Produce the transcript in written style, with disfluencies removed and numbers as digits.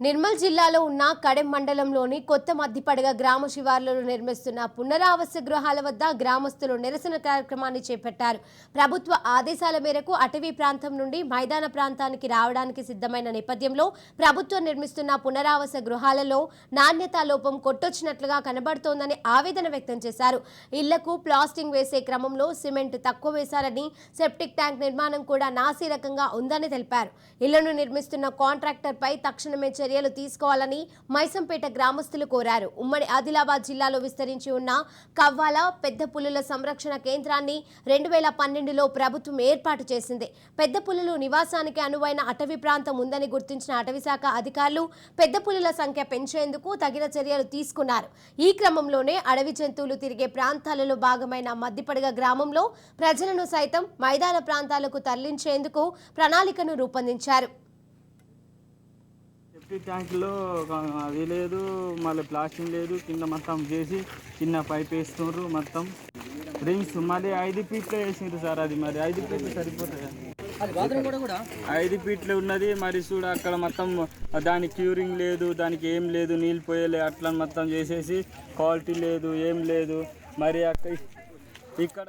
నిర్మల్ జిల్లాలో ఉన్న కడెం మండలంలోని కొత్త మద్దిపడగ గ్రామ శివార్లలో నిర్మిస్తున్న పునరావాస గృహాల వద్ద గ్రామస్తులు నిరసన కార్యక్రమాన్ని చేపట్టారు. ప్రభుత్వ ఆదేశాల మేరకు అటవీ ప్రాంతం నుండి మైదాన ప్రాంతానికి రావడానికి సిద్ధమైన నేపథ్యంలో ప్రభుత్వం నిర్మిస్తున్న పునరావాస గృహాలలో నాణ్యతా లోపం కొట్టొచ్చినట్లుగా కనబడుతోందని ఆవేదన వ్యక్తం చేశారు. ఇళ్లకు ప్లాస్టింగ్ వేసే క్రమంలో సిమెంట్ తక్కువ వేశారని, సెప్టిక్ ట్యాంక్ నిర్మాణం కూడా నాసిరకంగా ఉందని తెలిపారు. ఇళ్లను నిర్మిస్తున్న కాంట్రాక్టర్పై తక్షణమే చర్యలు తీసుకోవాలని మైసంపేట గ్రామస్తులు కోరారు. ఉమ్మడి ఆదిలాబాద్ జిల్లాలో విస్తరించి ఉన్న కవ్వాల పెద్ద పులుల సంరక్షణ కేంద్రాన్ని 2012లో ప్రభుత్వం ఏర్పాటు చేసింది. పెద్ద పులులు నివాసానికి అనువైన అటవీ ప్రాంతం ఉందని గుర్తించిన అటవీశాఖ అధికారులు పెద్ద పులుల సంఖ్య పెంచేందుకు తగిన చర్యలు తీసుకున్నారు. ఈ క్రమంలోనే అడవి జంతువులు తిరిగే ప్రాంతాలలో భాగమైన మద్దిపడగ గ్రామంలో ప్రజలను సైతం మైదాన ప్రాంతాలకు తరలించేందుకు ప్రణాళికను రూపొందించారు. సెప్టిక్ ట్యాంక్లో అది లేదు, మళ్ళీ ప్లాస్టింగ్ లేదు, కింద మొత్తం చేసి చిన్న పైప్ వేస్తున్నారు. మొత్తం రింగ్స్ మళ్ళీ 5 ఫీట్లో వేసిండ్రు సార్. అది మరి 5 ఫీట్లు సరిపోతుంది. 5 ఫీట్లు ఉన్నది. మరి చూడ అక్కడ మొత్తం దానికి క్యూరింగ్ లేదు, దానికి ఏం లేదు, నీళ్ళు పోయలే, అట్లా మొత్తం చేసేసి క్వాలిటీ లేదు, ఏం లేదు. మరి ఇక్కడ